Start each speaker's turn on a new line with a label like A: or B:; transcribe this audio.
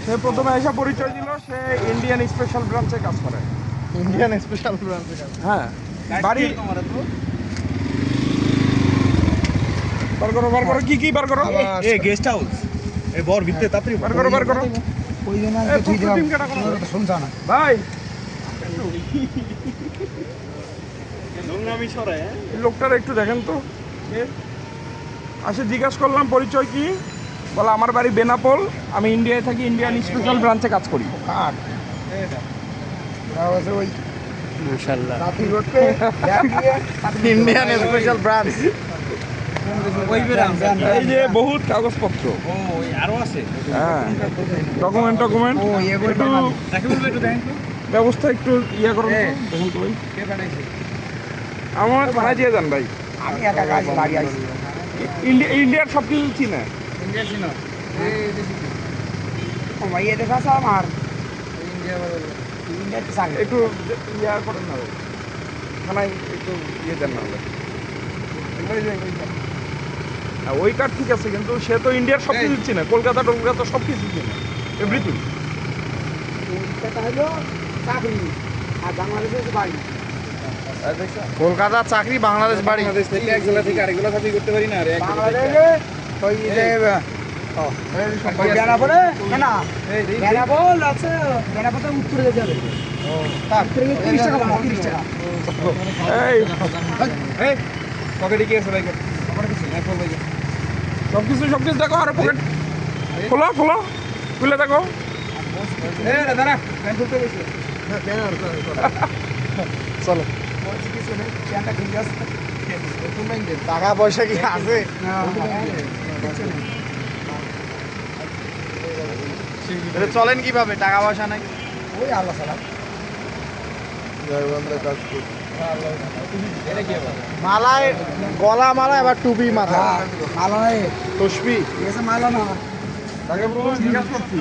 A: সে প্রথমে এসে পরিচয় দিল সে ইন্ডিয়ান স্পেশাল ব্রাঞ্চে কাজ করে।
B: ইন্ডিয়ান স্পেশাল ব্রাঞ্চে কাজ।
A: হ্যাঁ, বাড়ি বার করো কি বার করো।
C: এ গেস্ট হাউস এ বর ভিতরে তাড়াতাড়ি
A: বার করো
B: ওই জন্য শুনছ না
A: ভাই।
C: নোংরামি সরায়
A: এই লোকটার একটু দেখেন তো। আসে জিজ্ঞাসা করলাম পরিচয় কি, বলে আমার বাড়ি বেনাপোল, আমি ইন্ডিয়ায় থাকি, ইন্ডিয়ান স্পেশাল ব্রাঞ্চে কাজ করি।
B: কাট ওই
C: মাশাআল্লাহ
B: সাথী রোডে ইন্ডিয়ান স্পেশাল ব্রাঞ্চ
A: এই যে বহুত কাগজপত্র,
C: ও আরো আছে
A: হ্যাঁ, ডকুমেন্ট
B: ও এগুলো
A: একটু
C: তাকে বলবে একটু দেখেন তো
A: ব্যবস্থা একটু ইয়ে করুন তো, দেখুন তো ভাই।
C: কে পাঠাইছে
A: আমার থানায় দিয়ে যান ভাই।
B: আমি একা কাজ বাড়ি আইছি
A: ইন্ডিয়ার সব কিছু চিনে।
C: ইন্ডিয়া ছিল এই দেশি
B: ও ভাই এটা কাছে আমার
C: ইন্ডিয়া বলে
B: ইন্ডিয়াতে চাকরি
A: একটু ইয়ে করেন না ভাই, থানায় একটু ইয়ে দেন না হলে। হ্যাঁ, ওই কার্ড ঠিক আছে, কিন্তু সে তো ইন্ডিয়ার সব কিছু চিনে, কলকাতা সব কিছু চিনে, এভরিথিং।
B: এটা হলো চাকরি আর বাংলাদেশে বাড়ি
C: কলকাতা চাকরি বাংলাদেশ বাড়ি
A: বাংলাদেশ থেকে এক জেলা থেকে আরেক জেলা চাকরি করতে পারি না।
B: বাংলাদেশে ওই যে ওই বেনাপোলে না বেনাপোল আছে বেনাপোলে উত্তরে যেতে হবে উত্তরে গিয়ে 30 টাকা ভাড়া 30 টাকা
A: এই
C: এই পকেটে কি আছে ভাই আমার কিছু নাই ফোন ভাই
A: সব কিছু দেখো, আর পকেট খোলো খুলে দেখো।
C: এ দাদা পেন খুলতে গেছে
A: চলো।
B: টাকা পয়সা কি আছে চলেন কিভাবে টাকা পয়সা নাই ওই আল্লাহ সালাম মালায় গলা মালা এবার টুপি মাথা মালা নাই তসবি মালা না
A: তাকে বলুন জিজ্ঞাসা করছি।